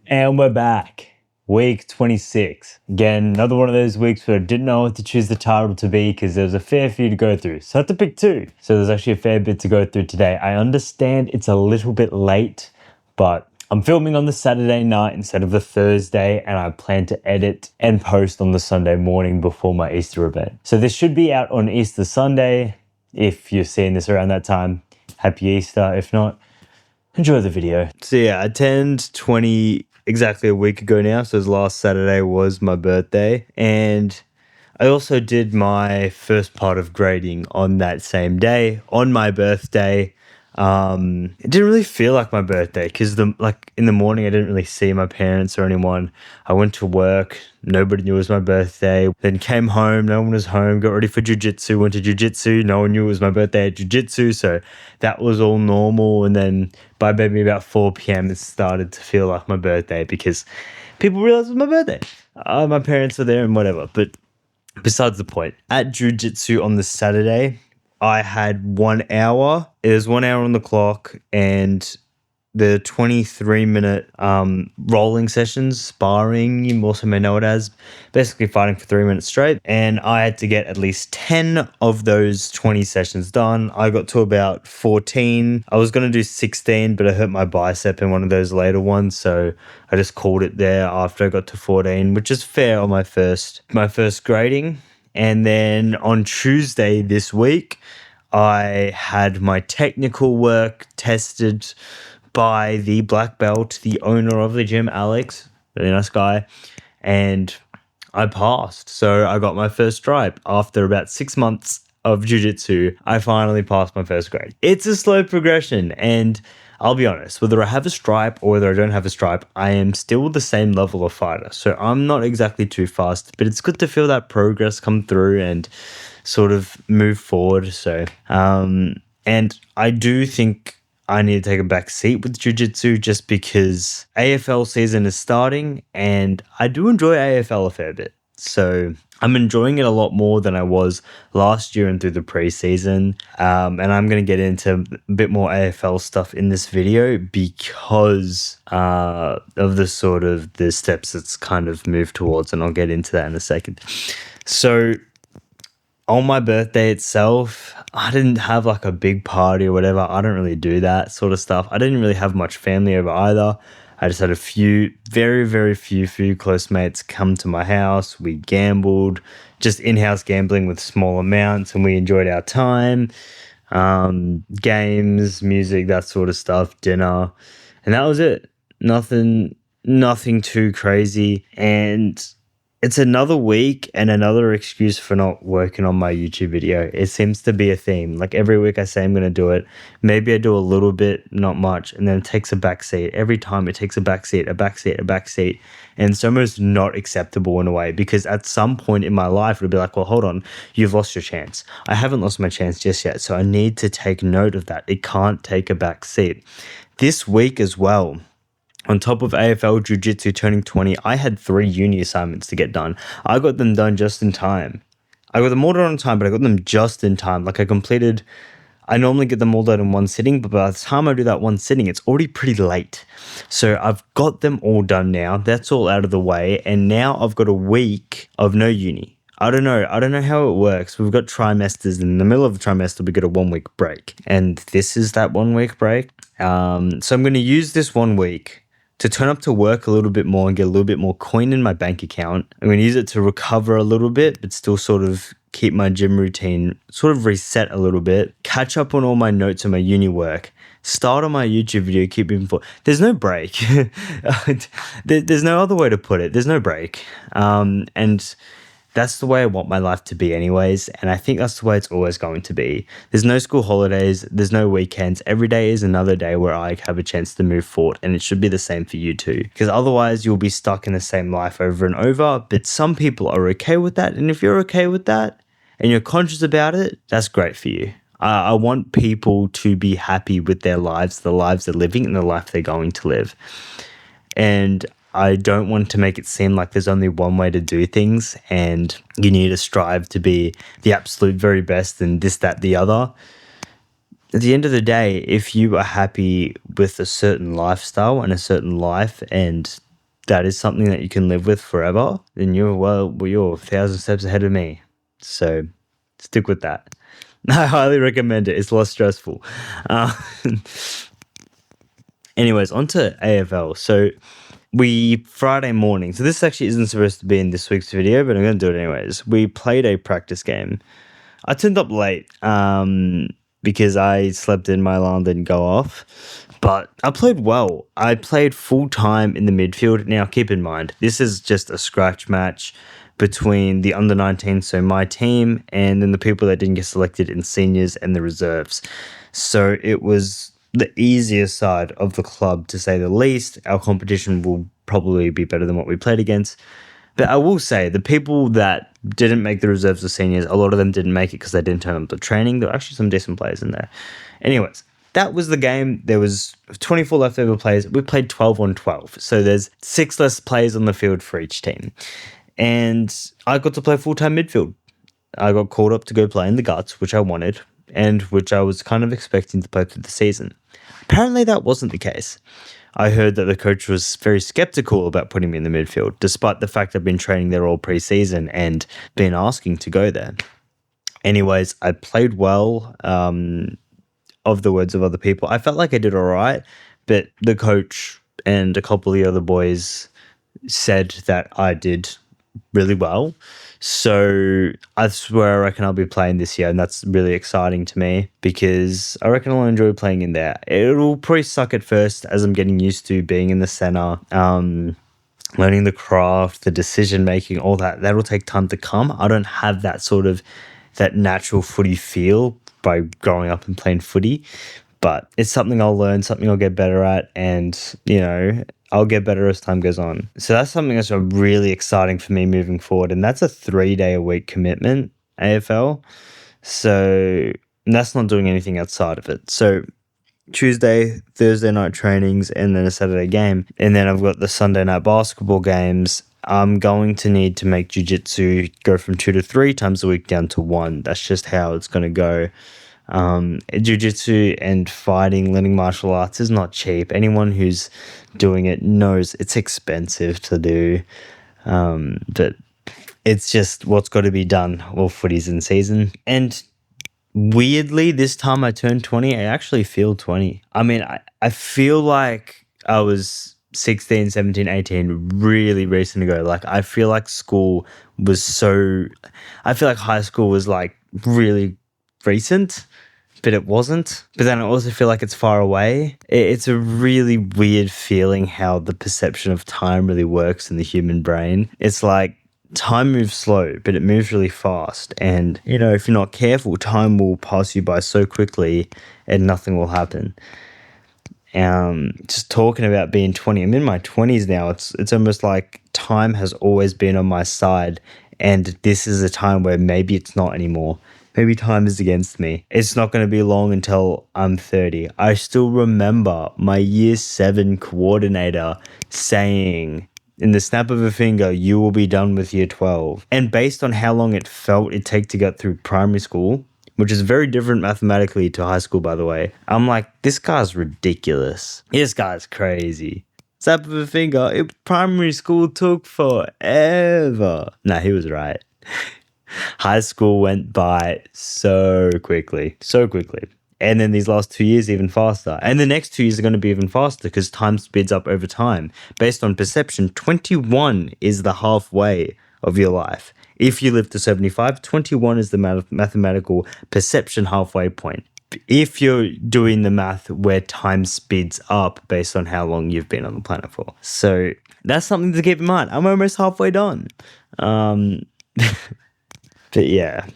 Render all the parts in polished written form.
And we're back. Week 26. Again, another one of those weeks where I didn't know what to choose the title to be because there was a fair few to go through. So I had to pick two. So there's actually a fair bit to go through today. I understand it's a little bit late, but I'm filming on the Saturday night instead of the Thursday, and I plan to edit and post on the Sunday morning before my Easter event. So this should be out on Easter Sunday. If you're seeing this around that time, happy Easter. If not, enjoy the video. So yeah, I turned 20 exactly a week ago now. So last Saturday was my birthday. And I also did my first part of grading on that same day, on my birthday. It didn't really feel like my birthday because in the morning I didn't really see my parents or anyone. I went to work, nobody knew it was my birthday. Then came home, no one was home, got ready for Jiu-Jitsu, went to Jiu-Jitsu, no one knew it was my birthday at Jiu-Jitsu, so that was all normal. And then by maybe about 4 p.m. it started to feel like my birthday because people realized it was my birthday. My parents are there and whatever, but besides the point, at Jiu-Jitsu on the Saturday, I had 1 hour. It was 1 hour on the clock, and the 23-minute rolling sessions, sparring, you also may know it as, basically fighting for 3 minutes straight. And I had to get at least 10 of those 20 sessions done. I got to about 14. I was going to do 16, but I hurt my bicep in one of those later ones, so I just called it there after I got to 14, which is fair on my first grading. And then on Tuesday this week, I had my technical work tested by the black belt, the owner of the gym, Alex, really nice guy, and I passed. So I got my first stripe. After about 6 months of jiu-jitsu, I finally passed my first grade. It's a slow progression, and I'll be honest, whether I have a stripe or whether I don't have a stripe, I am still the same level of fighter. So I'm not exactly too fast, but it's good to feel that progress come through and sort of move forward. So, and I do think I need to take a back seat with jiu-jitsu just because AFL season is starting and I do enjoy AFL a fair bit. So I'm enjoying it a lot more than I was last year and through the preseason. And I'm going to get into a bit more AFL stuff in this video because of the steps it's kind of moved towards, and I'll get into that in a second. So on my birthday itself, I didn't have like a big party or whatever. I don't really do that sort of stuff. I didn't really have much family over either. I just had a few, very, very few close mates come to my house. We gambled, just in-house gambling with small amounts, and we enjoyed our time. Games, music, that sort of stuff, dinner, and that was it. Nothing too crazy. And it's another week and another excuse for not working on my YouTube video. It seems to be a theme. Like every week I say I'm going to do it. Maybe I do a little bit, not much, and then it takes a backseat. Every time it takes a backseat. And it's almost not acceptable in a way because at some point in my life it'll be like, well, hold on, you've lost your chance. I haven't lost my chance just yet, so I need to take note of that. It can't take a backseat. This week as well, on top of AFL Jiu-Jitsu turning 20, I had 3 uni assignments to get done. I got them done just in time. I got them all done on time, but I got them just in time. Like I normally get them all done in one sitting, but by the time I do that one sitting, it's already pretty late. So I've got them all done now. That's all out of the way. And now I've got a week of no uni. I don't know how it works. We've got trimesters. In the middle of the trimester, we get a 1 week break. And this is that 1 week break. So I'm going to use this 1 week to turn up to work a little bit more and get a little bit more coin in my bank account. I'm going to use it to recover a little bit, but still sort of keep my gym routine sort of reset a little bit, catch up on all my notes and my uni work, start on my YouTube video, keep moving forward. There's no break. There's no other way to put it. There's no break. And that's the way I want my life to be anyways, and I think that's the way it's always going to be. There's no school holidays, there's no weekends. Every day is another day where I have a chance to move forward, and it should be the same for you too, because otherwise you'll be stuck in the same life over and over. But some people are okay with that, and if you're okay with that and you're conscious about it, that's great for you. I want people to be happy with their lives, the lives they're living, and the life they're going to live. And I don't want to make it seem like there's only one way to do things and you need to strive to be the absolute very best and this, that, the other. At the end of the day, if you are happy with a certain lifestyle and a certain life and that is something that you can live with forever, then you're 1,000 steps ahead of me. So stick with that. I highly recommend it. It's less stressful. Uh, anyways, on to AFL. So Friday morning, so this actually isn't supposed to be in this week's video, but I'm going to do it anyways. We played a practice game. I turned up late because I slept in, my alarm didn't go off. But I played well. I played full time in the midfield. Now, keep in mind, this is just a scratch match between the under 19, so my team, and then the people that didn't get selected in seniors and the reserves. So it was the easier side of the club, to say the least. Our competition will probably be better than what we played against. But I will say, the people that didn't make the reserves or seniors, a lot of them didn't make it because they didn't turn up to training. There were actually some decent players in there. Anyways, that was the game. There was 24 leftover players. We played 12 on 12. So there's 6 less players on the field for each team. And I got to play full-time midfield. I got called up to go play in the guts, which I wanted, and which I was kind of expecting to play through the season. Apparently that wasn't the case. I heard that the coach was very skeptical about putting me in the midfield, despite the fact I've been training there all preseason and been asking to go there. Anyways, I played well, of the words of other people. I felt like I did all right, but the coach and a couple of the other boys said that I did really well. So that's where I reckon I'll be playing this year, and that's really exciting to me because I reckon I'll enjoy playing in there. It'll probably suck at first as I'm getting used to being in the center, learning the craft, the decision making, all that. That'll take time to come. I don't have that natural footy feel by growing up and playing footy, but it's something I'll learn, something I'll get better at, and I'll get better as time goes on. So that's something that's really exciting for me moving forward. And that's a 3-day-a-week commitment, AFL. So that's not doing anything outside of it. So Tuesday, Thursday night trainings, and then a Saturday game. And then I've got the Sunday night basketball games. I'm going to need to make Jiu-Jitsu go from 2 to 3 times a week down to 1. That's just how it's going to go. Jiu-Jitsu and fighting, learning martial arts is not cheap. Anyone who's doing it knows it's expensive to do, but it's just what's got to be done while footy's in season. And weirdly, this time I turned 20, I actually feel 20. I mean, I feel like I was 16, 17, 18 really recent ago. Like, I feel like school was I feel like high school was like really recent, but it wasn't. But then I also feel like it's far away. It's a really weird feeling how the perception of time really works in the human brain. It's like time moves slow, but it moves really fast. And, if you're not careful, time will pass you by so quickly and nothing will happen. Just talking about being 20, I'm in my 20s now. It's almost like time has always been on my side, and this is a time where maybe it's not anymore. Maybe time is against me. It's not going to be long until I'm 30. I still remember my year 7 coordinator saying, in the snap of a finger, you will be done with year 12. And based on how long it felt it'd take to get through primary school, which is very different mathematically to high school, by the way, I'm like, this guy's ridiculous. This guy's crazy. Snap of a finger, primary school took forever. Nah, he was right. High school went by so quickly. And then these last 2 years, even faster. And the next 2 years are going to be even faster because time speeds up over time. Based on perception, 21 is the halfway of your life. If you live to 75, 21 is the mathematical perception halfway point. If you're doing the math where time speeds up based on how long you've been on the planet for. So that's something to keep in mind. I'm almost halfway done. But yeah,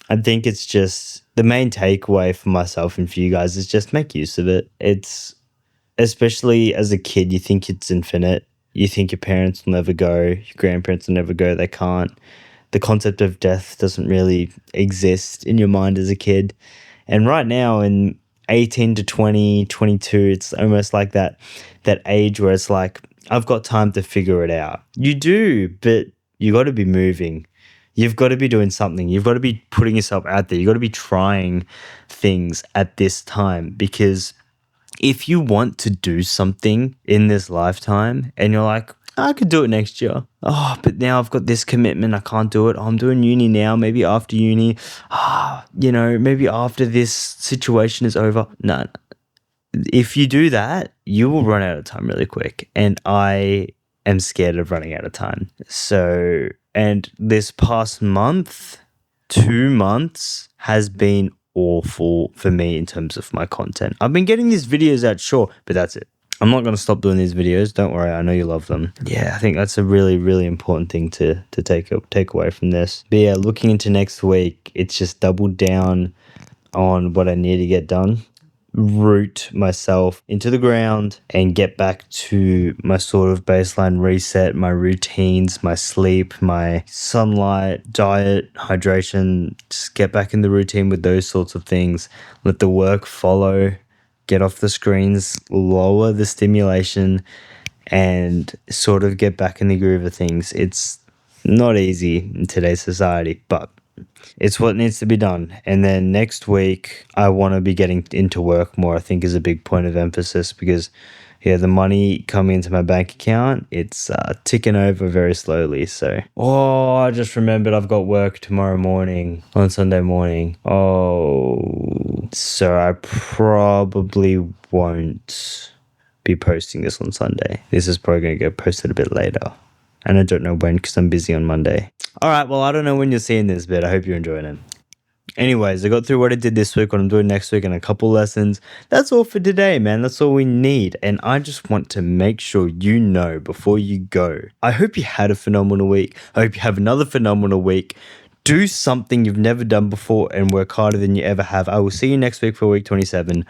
I think it's just the main takeaway for myself and for you guys is just make use of it. It's, especially as a kid, you think it's infinite. You think your parents will never go, your grandparents will never go, they can't. The concept of death doesn't really exist in your mind as a kid. And right now in 18 to 20, 22, it's almost like that age where it's like, I've got time to figure it out. You do, but you got to be moving. You've got to be doing something. You've got to be putting yourself out there. You've got to be trying things at this time, because if you want to do something in this lifetime and you're like, I could do it next year. Oh, but now I've got this commitment. I can't do it. Oh, I'm doing uni now. Maybe after uni, maybe after this situation is over. No. If you do that, you will run out of time really quick. And I am scared of running out of time. So, and this past month, 2 months has been awful for me in terms of my content. I've been getting these videos out, sure, but that's it. I'm not going to stop doing these videos. Don't worry. I know you love them. Yeah, I think that's a really, really important thing to take away from this. But yeah, looking into next week, it's just doubled down on what I need to get done, root myself into the ground and get back to my sort of baseline reset, my routines, my sleep, my sunlight, diet, hydration, just get back in the routine with those sorts of things. Let the work follow. Get off the screens, lower the stimulation, and sort of get back in the groove of things. It's not easy in today's society, but it's what needs to be done. And then next week, I want to be getting into work more, I think is a big point of emphasis because, yeah, the money coming into my bank account, it's ticking over very slowly. So, I just remembered I've got work tomorrow morning, on Sunday morning. So I probably won't be posting this on Sunday. This is probably going to get posted a bit later. And I don't know when because I'm busy on Monday. All right, well, I don't know when you're seeing this, but I hope you're enjoying it. Anyways, I got through what I did this week, what I'm doing next week, and a couple lessons. That's all for today, man. That's all we need. And I just want to make sure you know before you go. I hope you had a phenomenal week. I hope you have another phenomenal week. Do something you've never done before and work harder than you ever have. I will see you next week for week 27.